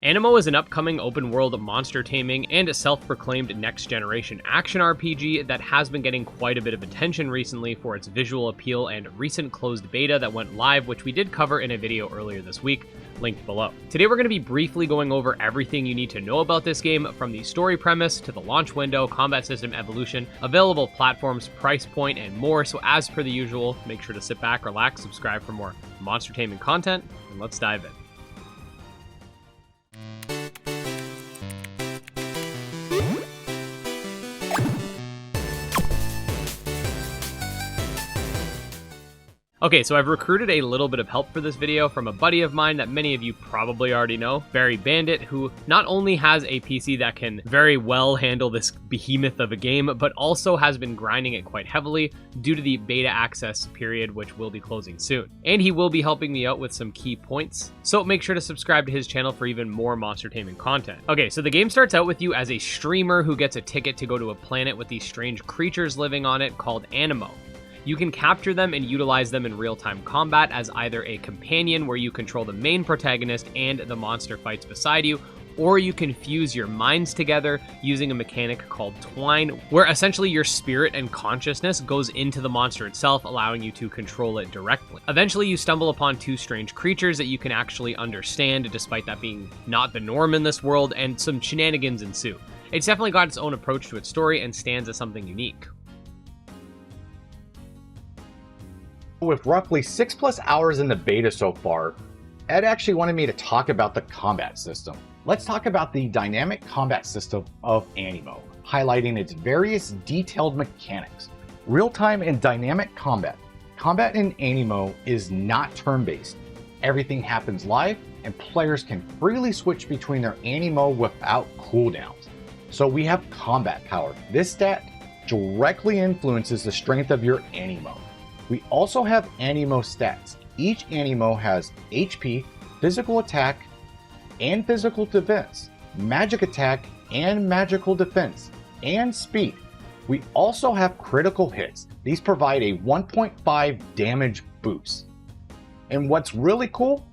Aniimo is an upcoming open-world monster taming and a self-proclaimed next-generation action RPG that has been getting quite a bit of attention recently for its visual appeal and recent closed beta that went live, which we did cover in a video earlier this week, linked below. Today we're going to be briefly going over everything you need to know about this game, from the story premise to the launch window, combat system evolution, available platforms, price point, and more. So as per the usual, make sure to sit back, relax, subscribe for more monster taming content, and let's dive in. Okay, so I've recruited a little bit of help for this video from a buddy of mine that many of you probably already know, Barry Bandit, who not only has a PC that can very well handle this behemoth of a game, but also has been grinding it quite heavily due to the beta access period, which will be closing soon. And he will be helping me out with some key points, so make sure to subscribe to his channel for even more monster taming content. Okay, so the game starts out with you as a streamer who gets a ticket to go to a planet with these strange creatures living on it called Aniimo. You can capture them and utilize them in real-time combat as either a companion where you control the main protagonist and the monster fights beside you, or you can fuse your minds together using a mechanic called Twine, where essentially your spirit and consciousness goes into the monster itself, allowing you to control it directly. Eventually, you stumble upon two strange creatures that you can actually understand, despite that being not the norm in this world, and some shenanigans ensue. It's definitely got its own approach to its story and stands as something unique. With roughly 6+ hours in the beta so far, Ed actually wanted me to talk about the combat system. Let's talk about the dynamic combat system of Aniimo, highlighting its various detailed mechanics. Real-time and dynamic combat. Combat in Aniimo is not turn-based. Everything happens live, and players can freely switch between their Aniimo without cooldowns. So we have combat power. This stat directly influences the strength of your Aniimo. We also have Aniimo stats. Each Aniimo has HP, physical attack, and physical defense, magic attack and magical defense, and speed. We also have critical hits. These provide a 1.5 damage boost. And what's really cool,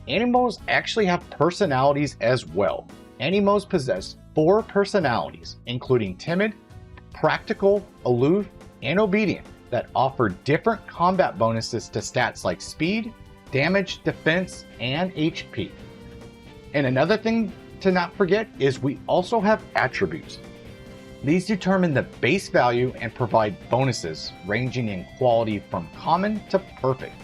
Animimos actually have personalities as well. Animimos possess 4 personalities, including timid, practical, aloof, and obedient, that offer different combat bonuses to stats like speed, damage, defense, and HP. And another thing to not forget is we also have attributes. These determine the base value and provide bonuses ranging in quality from common to perfect.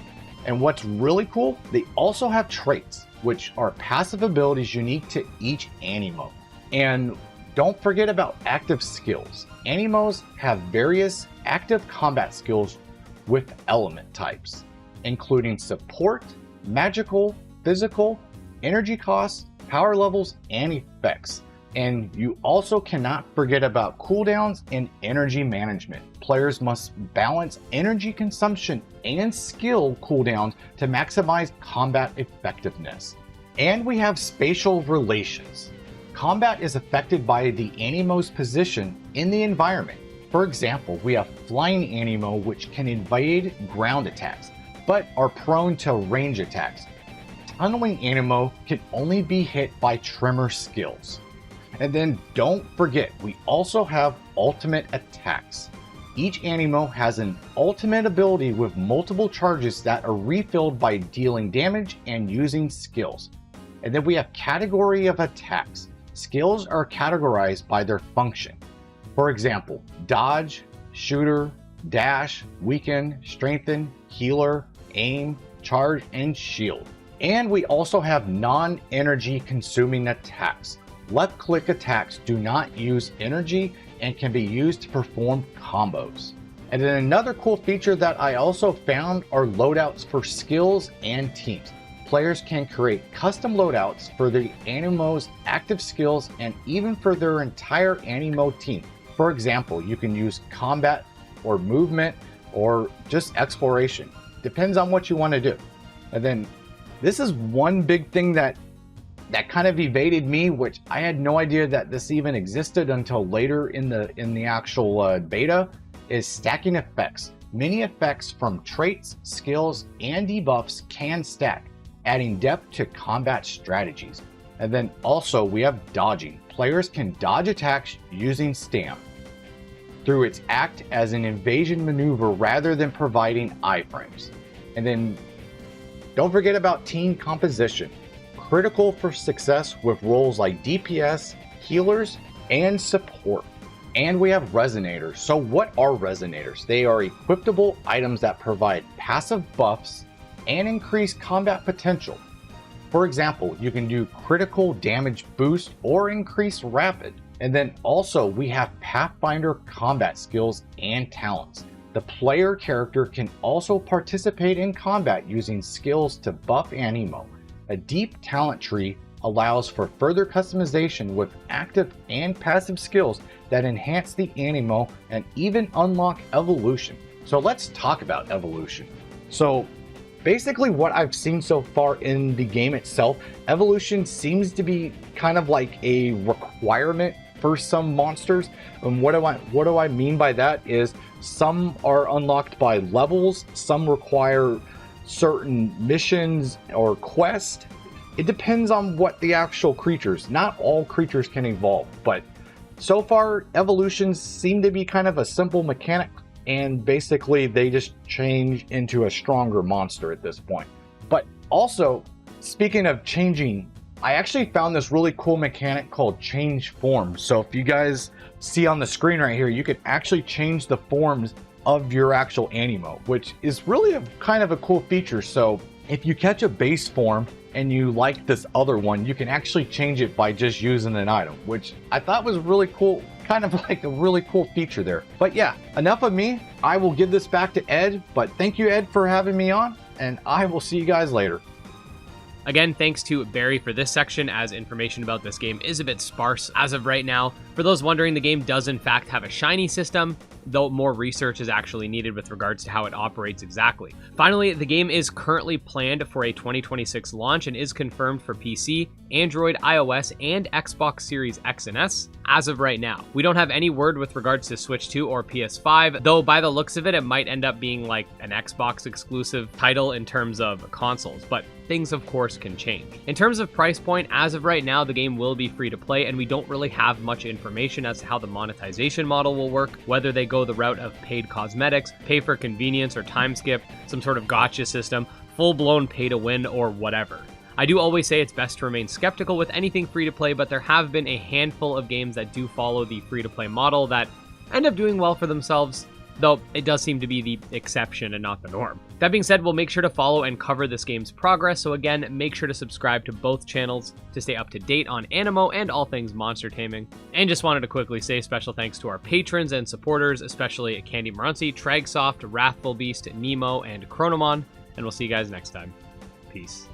And what's really cool, they also have traits, which are passive abilities unique to each Aniimo. And don't forget about active skills. Animimos have various active combat skills with element types, including support, magical, physical, energy costs, power levels, and effects. And you also cannot forget about cooldowns and energy management. Players must balance energy consumption and skill cooldowns to maximize combat effectiveness. And we have spatial relations. Combat is affected by the Animimo's position in the environment. For example, we have Flying Aniimo, which can evade ground attacks, but are prone to range attacks. Tunneling Aniimo can only be hit by Tremor skills. And then don't forget, we also have ultimate attacks. Each Aniimo has an ultimate ability with multiple charges that are refilled by dealing damage and using skills. And then we have category of attacks. Skills are categorized by their function. For example, dodge, shooter, dash, weaken, strengthen, healer, aim, charge, and shield. And we also have non-energy consuming attacks. Left-click attacks do not use energy and can be used to perform combos. And then another cool feature that I also found are loadouts for skills and teams. Players can create custom loadouts for the Animimo's active skills and even for their entire Aniimo team. For example, you can use combat or movement or just exploration. Depends on what you want to do. And then this is one big thing that kind of evaded me, which I had no idea that this even existed until later in the actual beta, is stacking effects. Many effects from traits, skills, and debuffs can stack, adding depth to combat strategies. And then also we have dodging. Players can dodge attacks using stamp through its act as an invasion maneuver rather than providing iframes. And then don't forget about team composition. Critical for success with roles like DPS, healers, and support. And we have resonators. So what are resonators? They are equipable items that provide passive buffs and increase combat potential. For example, you can do critical damage boost or increase rapid. And then also we have Pathfinder combat skills and talents. The player character can also participate in combat using skills to buff Aniimo. A deep talent tree allows for further customization with active and passive skills that enhance the Aniimo and even unlock evolution. So let's talk about evolution. So basically what I've seen so far in the game itself, evolution seems to be kind of like a requirement for some monsters. And what do I mean by that is some are unlocked by levels, some require certain missions or quests. It depends on what the actual creatures, not all creatures can evolve, but so far evolutions seem to be kind of a simple mechanic, and basically they just change into a stronger monster at this point. But also, speaking of changing, I actually found this really cool mechanic called change forms. So if you guys see on the screen right here, you can actually change the forms of your actual Aniimo, which is really a kind of a cool feature. So if you catch a base form and you like this other one, you can actually change it by just using an item, which I thought was really cool, kind of like a really cool feature there. But yeah, enough of me. I will give this back to Ed, but thank you, Ed, for having me on, and I will see you guys later. Again, thanks to Barry for this section, as information about this game is a bit sparse as of right now. For those wondering, the game does in fact have a shiny system, though more research is actually needed with regards to how it operates exactly. Finally, the game is currently planned for a 2026 launch and is confirmed for PC, Android, iOS, and Xbox Series X and S as of right now. We don't have any word with regards to Switch 2 or PS5, though by the looks of it, it might end up being like an Xbox exclusive title in terms of consoles, but things of course can change. In terms of price point, as of right now, the game will be free to play, and we don't really have much information as to how the monetization model will work, whether they go the route of paid cosmetics, pay for convenience or time skip, some sort of gacha system, full-blown pay to win, or whatever. I do always say it's best to remain skeptical with anything free to play, but there have been a handful of games that do follow the free to play model that end up doing well for themselves, though it does seem to be the exception and not the norm. That being said, we'll make sure to follow and cover this game's progress, so again, make sure to subscribe to both channels to stay up to date on Aniimo and all things monster taming. And just wanted to quickly say special thanks to our patrons and supporters, especially Candy Morency, TragSoft, Wrathful Beast, Aniimo, and Chronomon, and we'll see you guys next time. Peace.